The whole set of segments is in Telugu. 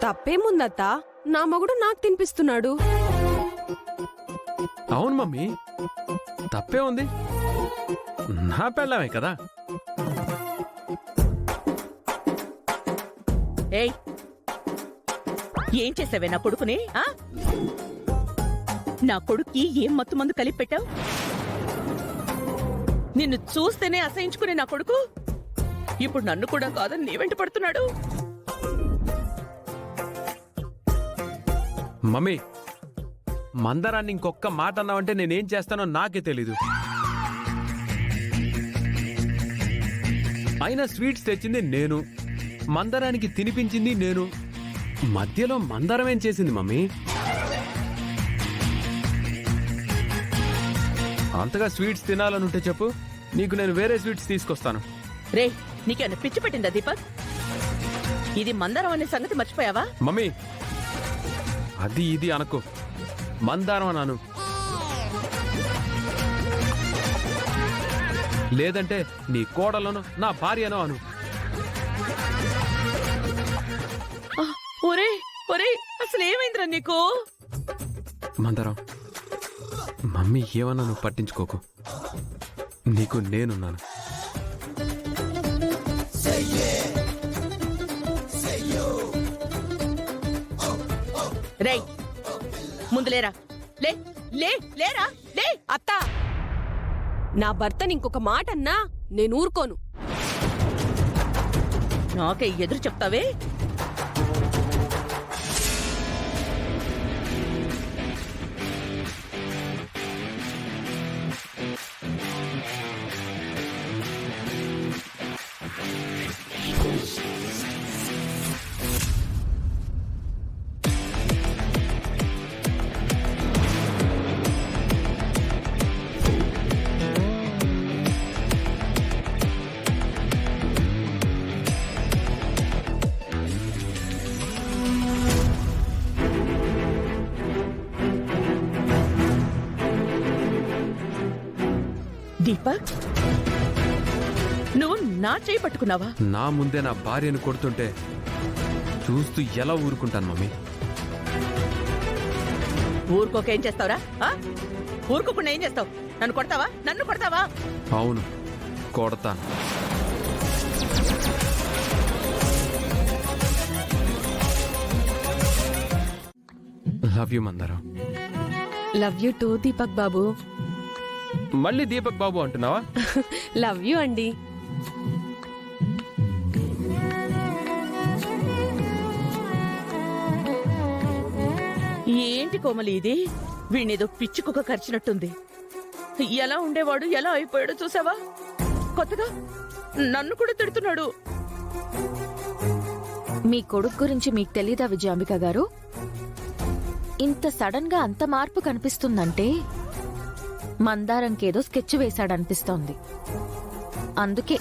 తప్పేముందత్త, నా మగుడు నాకు తినిపిస్తున్నాడు. అవును మమ్మీ, తప్పే ఉంది, నా పెళ్ళామే కదా. ఏయ్, ఏం చేసావే నా కొడుకుని? నా కొడుక్కి ఏం మత్తు మందు కలిపి పెట్టావు? నిన్ను చూస్తేనే అసహించుకునే నా కొడుకు ఇప్పుడు నన్ను కూడా కాదని నీ వెంట పడుతున్నాడు. మమ్మీ, మందరాన్ని ఇంకొక్క మాట అన్నావంటే నేనేం చేస్తానో నాకే తెలీదు. అయినా స్వీట్స్ తెచ్చింది నేను, మందరానికి తినిపించింది నేను. మధ్యలో మందరం ఏం చేసింది మమ్మీ? అంతగా స్వీట్స్ తినాలనుంటే చెప్పు, నీకు నేను వేరే స్వీట్స్ తీసుకొస్తాను. రే, నీకేమైనా పిచ్చి పెట్టిందా దీపక్? ఇది మందారం అనే సంగతి మర్చిపోయావా? మమ్మీ, అది ఇది అనకు, మందారం అన్నాను. లేదంటే నీ కోడలను నా భార్యను అను. ఒరే ఒరే, అసలు ఏమైందిరా నీకు? మందరం, మమ్మీ ఏమన్నా నువ్వు పట్టించుకోకు, నీకు నేనున్నాను. రేయ్, ముందు లేరా, లే లే లేరా లే. అత్త, నా భర్తని ఇంకొక మాట అన్నా నేను ఊరుకోను. నాకే ఎదురు చెప్తావే? దీపక్, నువ్వు నా చేయి పట్టుకున్నావా? నా ముందే నా భార్యను కొడుతుంటే చూస్తూ ఎలా ఊరుకుంటాను మమ్మీ? ఊరుకోక ఏం చేస్తావురా? ఊరుకోకుండా ఏం చేస్తావు? నన్ను కొడతావా? నన్ను కొడతావా? అవును, కొడతాను. Love you Mandaram. Love you too Deepak Babu. మళ్ళీ దీపక్ బాబు అంటున్నావా? లవ్ యూ అండి. ఏంటి కోమలి ఇది? వీణేదో పిచ్చుకుక్క కరిచినట్టుంది. ఎలా ఉండేవాడు ఎలా అయిపోయాడో చూసావా? కొత్తగా నన్ను కూడా తిడుతున్నాడు. మీ కొడుకు గురించి మీకు తెలీదా విజయాంబిక గారు? ఇంత సడన్ గా అంత మార్పు కనిపిస్తుందంటే మందారంకేదో స్కెచ్ వేశాడనిపిస్తోంది. అందుకే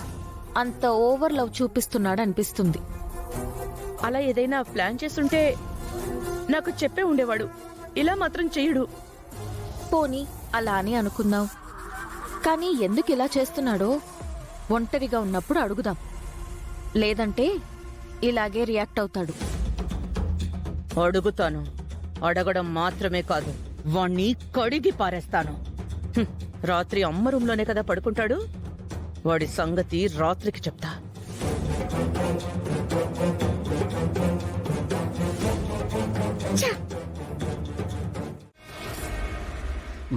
అంత ఓవర్ లవ్ చూపిస్తున్నాడనిపిస్తుంది. అలా ఏదైనా ప్లాన్ చేస్తుంటే నాకు చెప్పే ఉండేవాడు. ఇలా మాత్రం చెయ్యడు. పోనీ అలా అని అనుకుందాం, కానీ ఎందుకు ఇలా చేస్తున్నాడో ఒంటరిగా ఉన్నప్పుడు అడుగుదాం. లేదంటే ఇలాగే రియాక్ట్ అవుతాడు. అడుగుతాను. అడగడం మాత్రమే కాదు, వాణ్ణి కడిగి పారేస్తాను. రాత్రి అమ్మ రూంలోనే కదా పడుకుంటాడు. వాడి సంగతి రాత్రికి చెప్తా.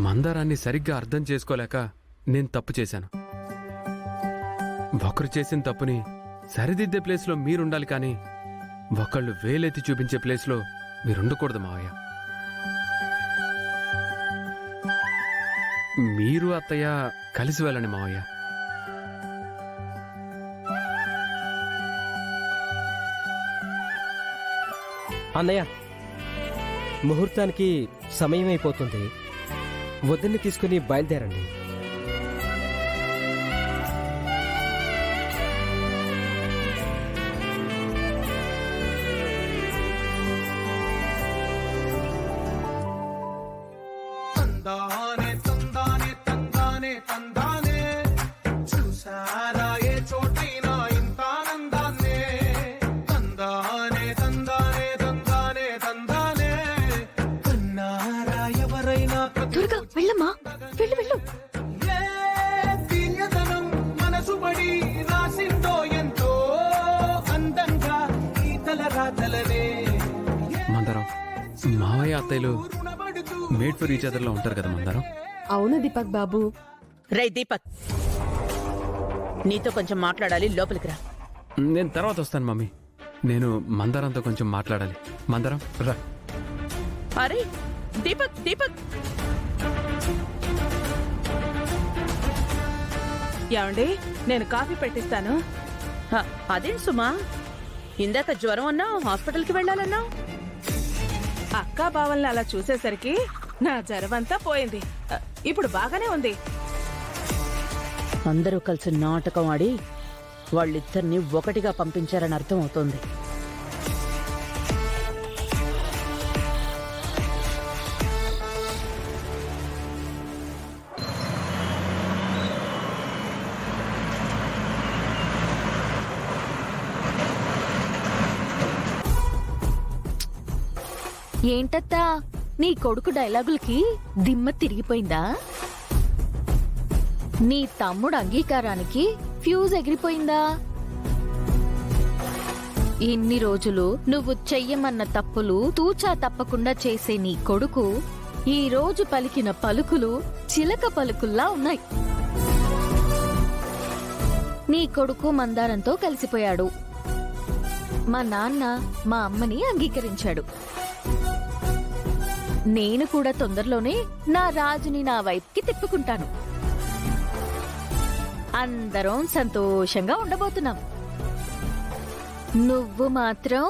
మందారాన్ని సరిగ్గా అర్థం చేసుకోలేక నేను తప్పు చేశాను. ఒకరు చేసిన తప్పుని సరిదిద్దే ప్లేస్లో మీరుండాలి, కానీ ఒకళ్ళు వేలెత్తి చూపించే ప్లేస్లో మీరుండకూడదు మావయ్య. మీరు అత్తయ్య కలిసి వెళ్ళండి మావయ్య. అన్నయ్య, ముహూర్తానికి సమయం అయిపోతుంది. వదిన్ని తీసుకుని బయలుదేరండి. చూసారా ఏ చోటైనా ఇంత ఆనందాన్నే, తందానే తందానే తందానే. అత్తయ్యలు మేడ్ ఫర్ ఈచ్ అదర్ లో ఉంటారు కదా మందారం. అవును దీపక్ బాబు. రే దీపక్, నీతో కొంచెం మాట్లాడాలి, లోపలికి రా. నేను తర్వాత వస్తాను మమ్మీ. నేను మందారంతో కొంచెం మాట్లాడాలి. మందారం రా. అరే దీపక్, దీపక్, ఏమండి, నేను కాఫీ పెట్టిస్తాను. అదేంటి సుమా, ఇందాక జ్వరం అన్నావు, హాస్పిటల్కి వెళ్ళాలన్నావు. అక్కా బావల్ని అలా చూసేసరికి నా జ్వరమంతా పోయింది. ఇప్పుడు బాగానే ఉంది. అందరూ కలిసి నాటకం ఆడి వాళ్ళిద్దరిని ఒకటిగా పంపించారని అర్థం అవుతోంది. ఏంటత్తా, నీ కొడుకు డైలాగులకి దిమ్మ తిరిగిపోయిందా? నీ తమ్ముడు అంగీకారానికి ఫ్యూజ్ ఎగిరిపోయిందా? ఇన్ని రోజులు నువ్వు చెయ్యమన్న తప్పులు తూచా తప్పకుండా చేసే నీ కొడుకు ఈ రోజు పలికిన పలుకులు చిలక పలుకుల్లా ఉన్నాయి. నీ కొడుకు మందారంతో కలిసిపోయాడు. మా నాన్న మా అమ్మని అంగీకరించాడు. నేను కూడా తొందరలోనే నా రాజుని నా వైపుకి తిప్పుకుంటాను. అందరం సంతోషంగా ఉండబోతున్నాం. నువ్వు మాత్రం